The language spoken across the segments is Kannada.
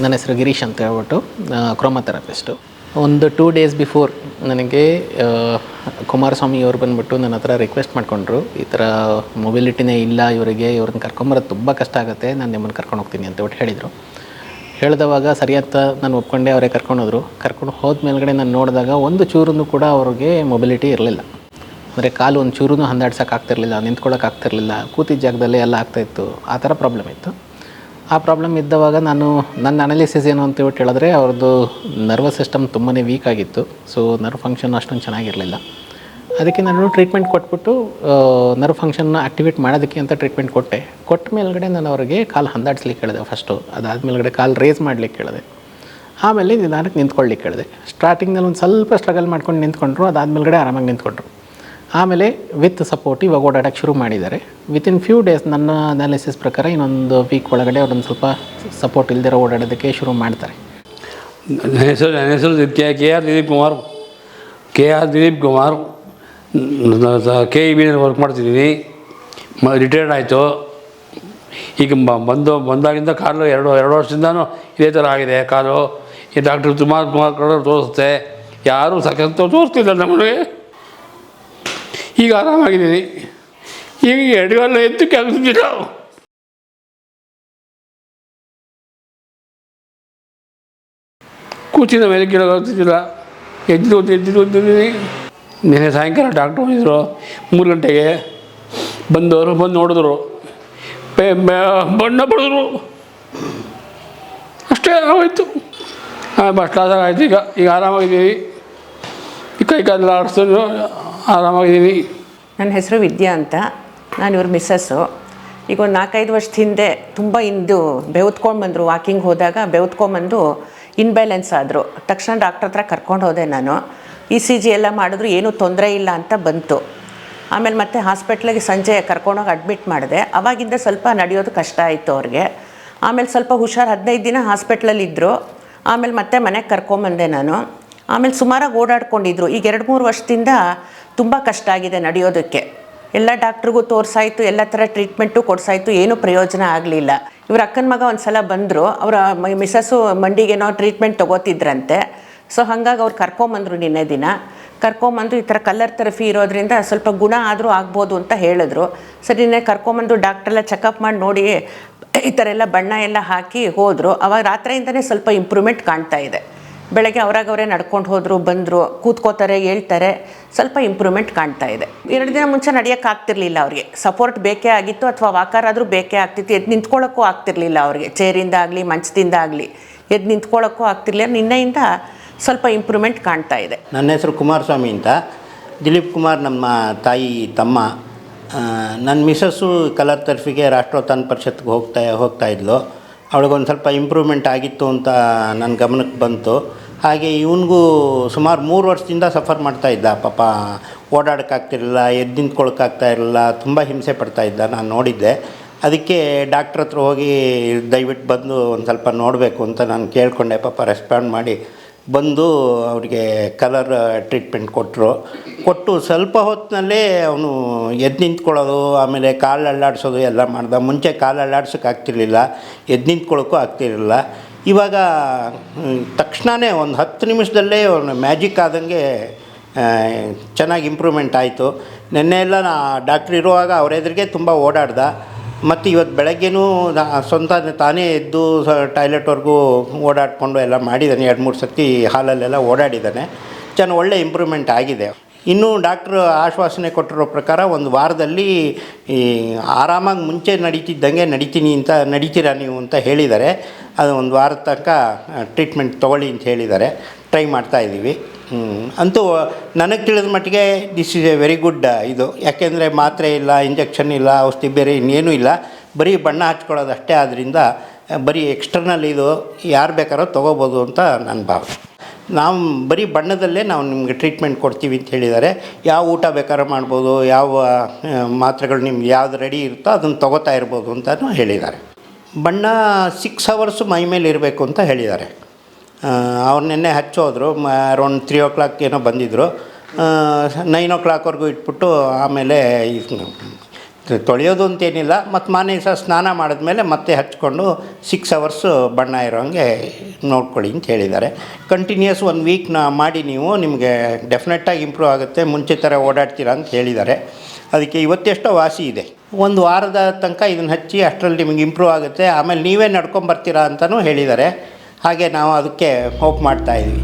ನನ್ನ ಹೆಸರು ಗಿರೀಶ್ ಅಂತ ಹೇಳ್ಬಿಟ್ಟು ಕ್ರೋಮಥೆರಪಿಸ್ಟು. ಒಂದು 2 ಡೇಸ್ ಬಿಫೋರ್ ನನಗೆ ಕುಮಾರಸ್ವಾಮಿ ಅವ್ರು ಬಂದುಬಿಟ್ಟು ನನ್ನ ಹತ್ರ ರಿಕ್ವೆಸ್ಟ್ ಮಾಡಿಕೊಂಡ್ರು, ಈ ಥರ ಮೊಬಿಲಿಟಿನೇ ಇಲ್ಲ ಇವರಿಗೆ, ಇವ್ರನ್ನ ಕರ್ಕೊಂಬರೋದು ತುಂಬ ಕಷ್ಟ ಆಗುತ್ತೆ, ನಾನು ನಿಮ್ಮನ್ನು ಕರ್ಕೊಂಡು ಹೋಗ್ತೀನಿ ಅಂತೇಳ್ಬಿಟ್ಟು ಹೇಳಿದರು. ಹೇಳಿದವಾಗ ಸರಿ ಅಂತ ನಾನು ಒಪ್ಕೊಂಡೆ. ಅವರೇ ಕರ್ಕೊಂಡೋದ್ರು. ಕರ್ಕೊಂಡು ಹೋದ ಮೇಲ್ಗಡೆ ನಾನು ನೋಡಿದಾಗ ಒಂದು ಚೂರೂ ಕೂಡ ಅವ್ರಿಗೆ ಮೊಬಿಲಿಟಿ ಇರಲಿಲ್ಲ. ಅಂದರೆ ಕಾಲು ಒಂದು ಚೂರೂ ಹಂದಾಡ್ಸೋಕ್ಕಾಗ್ತಿರ್ಲಿಲ್ಲ, ನಿಂತ್ಕೊಳ್ಳೋಕ್ಕಾಗ್ತಿರ್ಲಿಲ್ಲ, ಕೂತಿದ್ದ ಜಾಗದಲ್ಲೇ ಎಲ್ಲ ಆಗ್ತಾಯಿತ್ತು. ಆ ಥರ ಪ್ರಾಬ್ಲಮ್ ಇತ್ತು. ಆ ಪ್ರಾಬ್ಲಮ್ ಇದ್ದವಾಗ ನನ್ನ ಅನಾಲಿಸಿಸ್ ಏನು ಅಂತೇಳ್ಬಿಟ್ಟು ಹೇಳಿದ್ರೆ ಅವ್ರದ್ದು ನರ್ವಸ್ ಸಿಸ್ಟಮ್ ತುಂಬಾ ವೀಕ್ ಆಗಿತ್ತು. ಸೊ ನರ್ವ್ ಫಂಕ್ಷನ್ ಅಷ್ಟೊಂದು ಚೆನ್ನಾಗಿರಲಿಲ್ಲ. ಅದಕ್ಕೆ ನಾನು ಟ್ರೀಟ್ಮೆಂಟ್ ಕೊಟ್ಬಿಟ್ಟು ನರ್ವ್ ಫಂಕ್ಷನ್ನ ಆ್ಯಕ್ಟಿವೇಟ್ ಮಾಡೋದಕ್ಕೆ ಅಂತ ಟ್ರೀಟ್ಮೆಂಟ್ ಕೊಟ್ಟ ಮೇಲ್ಗಡೆ ನಾನು ಅವ್ರಿಗೆ ಕಾಲು ಹಂದಾಡಿಸ್ಲಿಕ್ಕೆ ಹೇಳಿದೆ ಫಸ್ಟು. ಅದಾದಮೇಲ್ಗಡೆ ಕಾಲು ರೇಸ್ ಮಾಡಲಿಕ್ಕೆ ಹೇಳಿದೆ. ಆಮೇಲೆ ನಿಧಾನಕ್ಕೆ ನಿಂತ್ಕೊಳ್ಳಿಕ್ಕೆ ಹೇಳಿದೆ. ಸ್ಟಾರ್ಟಿಂಗ್ನಲ್ಲಿ ಒಂದು ಸ್ವಲ್ಪ ಸ್ಟ್ರಗಲ್ ಮಾಡ್ಕೊಂಡು ನಿಂತ್ಕೊಂಡ್ರು. ಅದಾದಮೇಲ್ಗಡೆ ಆರಾಮಾಗಿ ನಿಂತ್ಕೊಂಡ್ರು. ಆಮೇಲೆ ವಿತ್ ಸಪೋರ್ಟ್ ಇವಾಗ ಓಡಾಡೋಕ್ಕೆ ಶುರು ಮಾಡಿದ್ದಾರೆ. ವಿತಿನ್ ಫ್ಯೂ ಡೇಸ್ ನನ್ನ ಅನಾಲಿಸಿಸ್ ಪ್ರಕಾರ ಇನ್ನೊಂದು ವೀಕ್ ಒಳಗಡೆ ಅವ್ರೊಂದು ಸ್ವಲ್ಪ ಸಪೋರ್ಟ್ ಇಲ್ದಿರೋ ಓಡಾಡೋದಕ್ಕೆ ಶುರು ಮಾಡ್ತಾರೆ. ನನ್ನ ಹೆಸರು K R Dilip Kumar. KEB work ಮಾಡ್ತಿದ್ದೀನಿ. ರಿಟೈರ್ಡ್ ಆಯಿತು. ಈಗ ಬಂದಾಗಿಂದ ಕಾಲು ಎರಡು ವರ್ಷದಿಂದನೂ ಇದೇ ಥರ ಆಗಿದೆ ಕಾಲು. ಈ ಡಾಕ್ಟ್ರ್ ಕುಮಾರ್ ಕಡೆ ತೋರಿಸುತ್ತೆ, ಯಾರೂ ಸಖತ್ ತೋರಿಸ್ತಿಲ್ಲ ನಮಗೆ. ಈಗ ಆರಾಮಾಗಿದ್ದೀನಿ. ಈಗ ಎಡಗಾಲ ಎತ್ತು ಕೆಲಸದಿಲ್ಲ, ಕೂಚಿನ ಮೇಲೆ ಕೇಳೋಗ್ತಿದ್ದಿಲ್ಲ. ಎದ್ದು ಓದ್ತಿದ್ದೀನಿ. ನಿನ್ನೆ ಸಾಯಂಕಾಲ ಡಾಕ್ಟ್ರು ಬಂದಿದ್ರು 3 ಗಂಟೆಗೆ. ಬಂದು ನೋಡಿದ್ರು, ಬಣ್ಣ ಪಡೆದ್ರು, ಅಷ್ಟೇ ಆಗೋಯ್ತು. ಅಷ್ಟಾದಾಗ ಆಯ್ತು. ಈಗ ಆರಾಮಾಗಿದ್ದೀವಿ. ಕೈ ಕಾಲೆಲ್ಲ ಆಡಿಸ್ಕೊಂಡು ಆರಾಮಾಗಿದ್ದೀನಿ. ನನ್ನ ಹೆಸರು ವಿದ್ಯಾ ಅಂತ. ನಾನು ಇವ್ರ ಮಿಸ್ಸಸ್ಸು. ಈಗ ಒಂದು 4-5 ವರ್ಷದ ಹಿಂದೆ ತುಂಬ ಬೆವ್ತ್ಕೊಂಡು ಬಂದರು. ವಾಕಿಂಗ್ ಹೋದಾಗ ಬೆವ್ತ್ಕೊಂಬಂದು ಇನ್ಬ್ಯಾಲೆನ್ಸ್ ಆದರು. ತಕ್ಷಣ ಡಾಕ್ಟ್ರ್ ಹತ್ರ ಕರ್ಕೊಂಡು ಹೋದೆ ನಾನು. ECG ಎಲ್ಲ ಮಾಡಿದ್ರು, ಏನೂ ತೊಂದರೆ ಇಲ್ಲ ಅಂತ ಬಂತು. ಆಮೇಲೆ ಮತ್ತೆ ಹಾಸ್ಪಿಟ್ಲಿಗೆ ಸಂಜೆ ಕರ್ಕೊಂಡೋಗಿ ಅಡ್ಮಿಟ್ ಮಾಡಿದೆ. ಆವಾಗಿಂದ ಸ್ವಲ್ಪ ನಡೆಯೋದು ಕಷ್ಟ ಆಯಿತು ಅವ್ರಿಗೆ. ಆಮೇಲೆ ಸ್ವಲ್ಪ ಹುಷಾರು 15 ದಿನ ಹಾಸ್ಪಿಟ್ಲಲ್ಲಿದ್ದರು. ಆಮೇಲೆ ಮತ್ತೆ ಮನೆಗೆ ಕರ್ಕೊಂಬಂದೆ ನಾನು. ಆಮೇಲೆ ಸುಮಾರಾಗಿ ಓಡಾಡ್ಕೊಂಡಿದ್ರು. ಈಗ 2-3 ವರ್ಷದಿಂದ ತುಂಬ ಕಷ್ಟ ಆಗಿದೆ ನಡೆಯೋದಕ್ಕೆ. ಎಲ್ಲ ಡಾಕ್ಟ್ರಿಗೂ ತೋರಿಸಾಯಿತು, ಎಲ್ಲ ಥರ ಟ್ರೀಟ್ಮೆಂಟು ಕೊಡಿಸಾಯಿತು, ಏನೂ ಪ್ರಯೋಜನ ಆಗಲಿಲ್ಲ. ಇವ್ರ ಅಕ್ಕನ ಮಗ ಒಂದು ಸಲ ಬಂದರು. ಅವರ ಮಿಸ್ಸಸ್ಸು ಮಂಡಿಗೇನೋ ಟ್ರೀಟ್ಮೆಂಟ್ ತೊಗೋತಿದ್ರಂತೆ. ಸೊ ಹಾಗಾಗಿ ಅವ್ರು ಕರ್ಕೊಂಬಂದರು. ನಿನ್ನೆ ದಿನ ಕರ್ಕೊಂಬಂದು ಈ ಥರ ಕಲರ್ ಥೆರಪಿ ಇರೋದ್ರಿಂದ ಸ್ವಲ್ಪ ಗುಣ ಆದರೂ ಆಗ್ಬೋದು ಅಂತ ಹೇಳಿದ್ರು. ಸರಿ, ನಿನ್ನೆ ಕರ್ಕೊಂಬಂದು ಡಾಕ್ಟ್ರೆಲ್ಲ ಚೆಕಪ್ ಮಾಡಿ ನೋಡಿ ಈ ಥರ ಎಲ್ಲ ಬಣ್ಣ ಎಲ್ಲ ಹಾಕಿ ಹೋದರು. ಅವಾಗ ರಾತ್ರಿಯಿಂದನೇ ಸ್ವಲ್ಪ ಇಂಪ್ರೂವ್ಮೆಂಟ್ ಕಾಣ್ತಾ ಇದೆ. ಬೆಳಗ್ಗೆ ಅವರೇ ನಡ್ಕೊಂಡು ಹೋದರು, ಬಂದರು, ಕೂತ್ಕೋತಾರೆ, ಹೇಳ್ತಾರೆ, ಸ್ವಲ್ಪ ಇಂಪ್ರೂವ್ಮೆಂಟ್ ಕಾಣ್ತಾ ಇದೆ. 2 ದಿನ ಮುಂಚೆ ನಡೆಯೋಕ್ಕಾಗ್ತಿರ್ಲಿಲ್ಲ ಅವ್ರಿಗೆ. ಸಪೋರ್ಟ್ ಬೇಕೇ ಆಗಿತ್ತು, ಅಥವಾ ವಾಕರ್ ಆದರೂ ಬೇಕೇ ಆಗ್ತಿತ್ತು. ಎದ್ದು ನಿಂತ್ಕೊಳ್ಳೋಕ್ಕೂ ಆಗ್ತಿರ್ಲಿಲ್ಲ ಅವ್ರಿಗೆ. ಚೇರಿಂದ ಆಗಲಿ ಮಂಚದಿಂದ ಆಗಲಿ ಎದ್ದು ನಿಂತ್ಕೊಳ್ಳೋಕ್ಕೂ ಆಗ್ತಿರ್ಲಿಲ್ಲ. ನಿನ್ನೆಯಿಂದ ಸ್ವಲ್ಪ ಇಂಪ್ರೂವ್ಮೆಂಟ್ ಕಾಣ್ತಾ ಇದೆ. ನನ್ನ ಹೆಸರು ಕುಮಾರಸ್ವಾಮಿ ಅಂತ. ದಿಲೀಪ್ ಕುಮಾರ್ ನಮ್ಮ ತಾಯಿ ತಮ್ಮ. ನನ್ನ ಮಿಸ್ಸಸ್ಸು ಕಲರ್ ಥೆರಪಿಗೆ ರಾಷ್ಟ್ರೋತ್ಥಾನ ಪರಿಷತ್ಗೆ ಹೋಗ್ತಾ ಇದ್ಲು. ಅವಳಿಗೊಂದು ಸ್ವಲ್ಪ ಇಂಪ್ರೂವ್ಮೆಂಟ್ ಆಗಿತ್ತು ಅಂತ ನನ್ನ ಗಮನಕ್ಕೆ ಬಂತು. ಹಾಗೆ ಇವನಿಗೂ ಸುಮಾರು 3 ವರ್ಷದಿಂದ ಸಫರ್ ಮಾಡ್ತಾ ಇದ್ದ. ಪಾಪ ಓಡಾಡೋಕ್ಕಾಗ್ತಿರಲಿಲ್ಲ, ಎದ್ದು ನಿಂತ್ಕೊಳ್ಳೋಕ್ಕಾಗ್ತಾ ಇರಲಿಲ್ಲ, ತುಂಬ ಹಿಂಸೆ ಪಡ್ತಾಯಿದ್ದ. ನಾನು ನೋಡಿದ್ದೆ. ಅದಕ್ಕೆ ಡಾಕ್ಟ್ರ್ ಹತ್ರ ಹೋಗಿ ದಯವಿಟ್ಟು ಬಂದು ಒಂದು ಸ್ವಲ್ಪ ನೋಡಬೇಕು ಅಂತ ನಾನು ಕೇಳಿಕೊಂಡೆ. ಪಾಪ ರೆಸ್ಪಾಂಡ್ ಮಾಡಿ ಬಂದು ಅವರಿಗೆ ಕಲರ್ ಟ್ರೀಟ್ಮೆಂಟ್ ಕೊಟ್ಟು ಸ್ವಲ್ಪ ಹೊತ್ತಿನಲ್ಲೇ ಅವನು ಎದ್ದು ನಿಂತ್ಕೊಳ್ಳೋದು, ಆಮೇಲೆ ಕಾಲು ಅಲ್ಲಾಡಿಸೋದು ಎಲ್ಲ ಮಾಡ್ದ. ಮುಂಚೆ ಕಾಲು ಅಲ್ಲಾಡ್ಸೋಕ್ಕಾಗ್ತಿರ್ಲಿಲ್ಲ, ಎದ್ದು ನಿಂತ್ಕೊಳ್ಳೋಕ್ಕೂ ಆಗ್ತಿರಲಿಲ್ಲ. ಇವಾಗ ತಕ್ಷಣವೇ ಒಂದು 10 ನಿಮಿಷದಲ್ಲೇ ಅವನು ಮ್ಯಾಜಿಕ್ ಆದಂಗೆ ಚೆನ್ನಾಗಿ ಇಂಪ್ರೂವ್ಮೆಂಟ್ ಆಯಿತು. ನೆನ್ನೆ ಎಲ್ಲ ಡಾಕ್ಟ್ರ್ ಇರುವಾಗ ಅವ್ರ ಎದುರಿಗೆ ತುಂಬ ಓಡಾಡ್ದ. ಮತ್ತು ಇವತ್ತು ಬೆಳಗ್ಗೆನೂ ಸ್ವಂತ ತಾನೇ ಎದ್ದು ಟಾಯ್ಲೆಟ್ವರೆಗೂ ಓಡಾಡಿಕೊಂಡು ಎಲ್ಲ ಮಾಡಿದ್ದಾನೆ. 2-3 ಸರ್ತಿ ಹಾಲಲ್ಲೆಲ್ಲ ಓಡಾಡಿದ್ದಾನೆ. ಒಳ್ಳೆ ಇಂಪ್ರೂವ್ಮೆಂಟ್ ಆಗಿದೆ. ಇನ್ನೂ ಡಾಕ್ಟ್ರು ಆಶ್ವಾಸನೆ ಕೊಟ್ಟಿರೋ ಪ್ರಕಾರ 1 ವಾರದಲ್ಲಿ ಆರಾಮಾಗಿ ಮುಂಚೆ ನಡೀತಿದ್ದಂಗೆ ನಡೀತೀರಾ ನೀವು ಅಂತ ಹೇಳಿದ್ದಾರೆ. ಅದು 1 ವಾರದ ತನಕ ಟ್ರೀಟ್ಮೆಂಟ್ ತೊಗೊಳ್ಳಿ ಅಂತ ಹೇಳಿದ್ದಾರೆ. ಟ್ರೈ ಮಾಡ್ತಾಯಿದ್ದೀವಿ. ಅಂತೂ ನನಗೆ ತಿಳಿದ ಮಟ್ಟಿಗೆ this is A very good ಇದು. ಯಾಕೆಂದರೆ ಮಾತ್ರೆ ಇಲ್ಲ, ಇಂಜೆಕ್ಷನ್ ಇಲ್ಲ, ಔಷಧಿ ಬೇರೆ ಇನ್ನೇನೂ ಇಲ್ಲ, ಬರೀ ಬಣ್ಣ ಹಚ್ಕೊಳ್ಳೋದು ಅಷ್ಟೇ. ಆದ್ದರಿಂದ ಬರೀ ಎಕ್ಸ್ಟರ್ನಲ್ ಇದು, ಯಾರು ಬೇಕಾದ್ರೂ ತೊಗೋಬೋದು ಅಂತ ನನ್ನ ಭಾವನೆ. ನಾವು ಬರೀ ಬಣ್ಣದಲ್ಲೇ ನಾವು ನಿಮಗೆ ಟ್ರೀಟ್ಮೆಂಟ್ ಕೊಡ್ತೀವಿ ಅಂತ ಹೇಳಿದ್ದಾರೆ. ಯಾವ ಊಟ ಬೇಕಾದ್ರೂ ಮಾಡ್ಬೋದು, ಯಾವ ಮಾತ್ರೆಗಳು ನಿಮ್ಗೆ ಯಾವ್ದು ರೆಡಿ ಇರುತ್ತೋ ಅದನ್ನು ತೊಗೋತಾ ಇರ್ಬೋದು ಅಂತಲೂ ಹೇಳಿದ್ದಾರೆ. ಬಣ್ಣ 6 ಅವರ್ಸು ಮೈ ಮೇಲೆ ಇರಬೇಕು ಅಂತ ಹೇಳಿದ್ದಾರೆ. ಅವ್ರು ನಿನ್ನೆ ಹಚ್ಚೋದ್ರು. ಅರೌಂಡ್ 3 o'clock ಏನೋ ಬಂದಿದ್ದರು. 9 o'clockವರೆಗೂ ಇಟ್ಬಿಟ್ಟು ಆಮೇಲೆ ತೊಳೆಯೋದು ಅಂತೇನಿಲ್ಲ, ಮತ್ತು ಮಾರನೇ ದಿವಸ ಸ್ನಾನ ಮಾಡಿದ್ಮೇಲೆ ಮತ್ತೆ ಹಚ್ಕೊಂಡು 6 ಅವರ್ಸು ಬಣ್ಣ ಇರೋಂಗೆ ನೋಡ್ಕೊಳ್ಳಿ ಅಂತ ಹೇಳಿದ್ದಾರೆ. ಕಂಟಿನ್ಯೂಸ್ 1 ವೀಕ್ ಮಾಡಿ ನೀವು, ನಿಮಗೆ ಡೆಫಿನೆಟ್ಟಾಗಿ ಇಂಪ್ರೂವ್ ಆಗುತ್ತೆ, ಮುಂಚೆ ಥರ ಓಡಾಡ್ತೀರಾ ಅಂತ ಹೇಳಿದ್ದಾರೆ. ಅದಕ್ಕೆ ಇವತ್ತೆಷ್ಟೋ ವಾಸಿ ಇದೆ. 1 ವಾರದ ತನಕ ಇದನ್ನು ಹಚ್ಚಿ, ಅಷ್ಟರಲ್ಲಿ ನಿಮಗೆ ಇಂಪ್ರೂವ್ ಆಗುತ್ತೆ. ಆಮೇಲೆ ನೀವೇ ನಡ್ಕೊಂಬರ್ತೀರಾ ಅಂತಲೂ ಹೇಳಿದ್ದಾರೆ. ಹಾಗೆ ನಾವು ಅದಕ್ಕೆ ಹೋಪ್ ಮಾಡ್ತಾಯಿದ್ವಿ.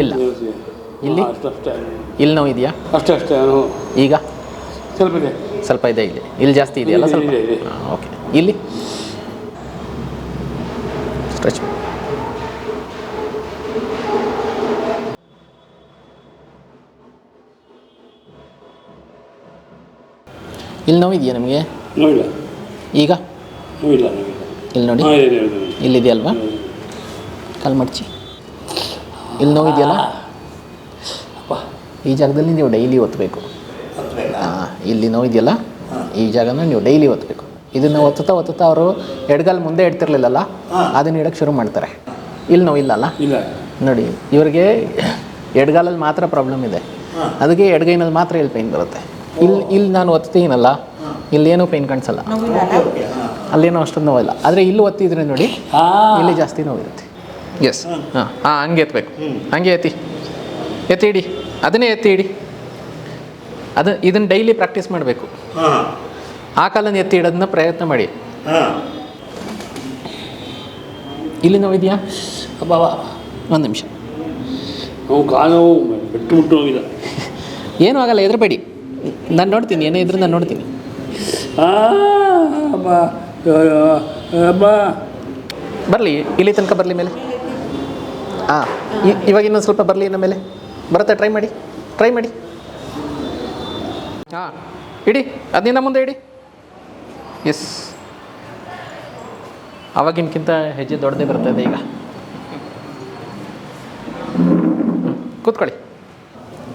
ಇಲ್ಲ ಇಲ್ಲಿ ಅಷ್ಟೇ ಇಲ್ಲಿ ನೋವು ಇದೆಯಾ? ಅಷ್ಟೇ ಈಗ ಸ್ವಲ್ಪ ಇದೆ, ಸ್ವಲ್ಪ ಇದೆ. ಇಲ್ಲಿ ಜಾಸ್ತಿ ಇದೆಯಲ್ಲ ಸ್ವಲ್ಪ? ಇದೆ. ಓಕೆ. ಇಲ್ಲಿ ಸ್ಟ್ರೆಚ್. ಇಲ್ಲಿ ನೋವಿದೆಯಾ ನಿಮಗೆ? ನೋವಿಲ್ಲ. ಈಗ ನೋವಿಲ್ಲ. ಇಲ್ಲಿ ನೋಡಿ, ಇಲ್ಲಿದೆಯಲ್ವಾ? ಕಾಲು ಮಡ್ಚಿ. ಇಲ್ಲಿ ನೋವಿದೆಯಲ್ಲ, ಈ ಜಾಗದಲ್ಲಿ ನೀವು ಡೈಲಿ ಒತ್ತಬೇಕು. ಇಲ್ಲಿ ನೋವಿದೆಯಲ್ಲ, ಈ ಜಾಗನ ನೀವು ಡೈಲಿ ಒತ್ತಬೇಕು. ಇದನ್ನು ಒತ್ತುತ್ತಾ ಅವರು ಎಡಗಾಲು ಮುಂದೆ ಇಡ್ತಿರ್ಲಿಲ್ಲಲ್ಲ, ಅದನ್ನ ಇಡಕ್ಕೆ ಶುರು ಮಾಡ್ತಾರೆ. ಇಲ್ಲಿ ನೋವಿಲ್ಲಲ್ಲ ನೋಡಿ, ಇವರಿಗೆ ಎಡಗಾಲಲ್ಲಿ ಮಾತ್ರ ಪ್ರಾಬ್ಲಮ್ ಇದೆ, ಅದಕ್ಕೆ ಎಡಗೈನಲ್ಲಿ ಮಾತ್ರ ಇಲ್ಲಿ ಪೈನ್ ಬರುತ್ತೆ. ಇಲ್ಲಿ ನಾನು ಒತ್ತೀನಲ್ಲ, ಇಲ್ಲೇನೂ ಪೈನ್ ಕಾಣಿಸಲ್ಲ, ಅಲ್ಲೇನೋ ಅಷ್ಟೊಂದು ನೋವಿಲ್ಲ. ಆದರೆ ಇಲ್ಲಿ ಒತ್ತಿದ್ರೆ ನೋಡಿ, ಇಲ್ಲಿ ಜಾಸ್ತಿ ನೋವಿರುತ್ತೆ. ಎಸ್, ಹಂಗೆ ಎತ್ತಬೇಕು, ಹಂಗೆ ಎತ್ತಿ ಇಡಿ, ಅದನ್ನೇ ಎತ್ತಿ ಇಡಿ. ಇದನ್ನು ಡೈಲಿ ಪ್ರಾಕ್ಟೀಸ್ ಮಾಡಬೇಕು. ಆ ಕಾಲನ್ನು ಎತ್ತಿ ಇಡೋದನ್ನ ಪ್ರಯತ್ನ ಮಾಡಿ. ಇಲ್ಲಿ ನೋವಿದೆಯಾ? ಒಂದು ನಿಮಿಷ. ಏನೂ ಆಗಲ್ಲ, ಹೆದರಬೇಡಿ. ನಾನು ನೋಡ್ತೀನಿ, ಏನೇ ಇದ್ರೂ ನಾನು ನೋಡ್ತೀನಿ. ಬರಲಿ, ಇಲ್ಲಿ ತನಕ ಬರಲಿ ಮೇಲೆ. ಇವಾಗ ಇನ್ನೊಂದು ಸ್ವಲ್ಪ ಬರಲಿ, ಇನ್ನು ಮೇಲೆ ಬರುತ್ತೆ. ಟ್ರೈ ಮಾಡಿ. ಇಡಿ, ಅದನ್ನ ಮುಂದೆ ಇಡಿ. ಎಸ್, ಅವಾಗಿನಕ್ಕಿಂತ ಹೆಜ್ಜೆ ದೊಡ್ಡದೇ ಬರ್ತದೆ ಈಗ. ಕೂತ್ಕೊಳ್ಳಿ.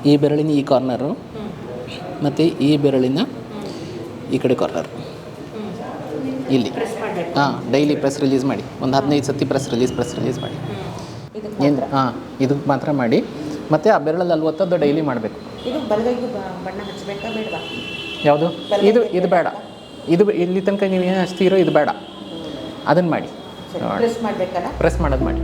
ಈ ಬೆರಳಿನ ಈ ಕಾರ್ನರು ಮತ್ತು ಈ ಬೆರಳಿನ ಈ ಕಡೆ ಕಾರ್ನರ್ ಇಲ್ಲಿ. ಡೈಲಿ ಪ್ರೆಸ್ ರಿಲೀಸ್ ಮಾಡಿ. ಒಂದು 15 ಸತಿ ಪ್ರೆಸ್ ರಿಲೀಸ್ ಮಾಡಿ. ಏನು? ಇದು ಮಾತ್ರ ಮಾಡಿ. ಮತ್ತು ಆ ಬೆರಳಲ್ಲಿ ಅಲ್ಲಿ ಒತ್ತದ್ದು ಡೈಲಿ ಮಾಡಬೇಕು. ಯಾವುದು? ಇದು ಬೇಡ. ಇದು ಇಲ್ಲಿ ತನಕ ನೀವು ಏನು ಹಚ್ತೀರೋ ಇದು ಬೇಡ, ಅದನ್ನು ಮಾಡಿ. ಪ್ರೆಸ್ ಮಾಡೋದು ಮಾಡಿ.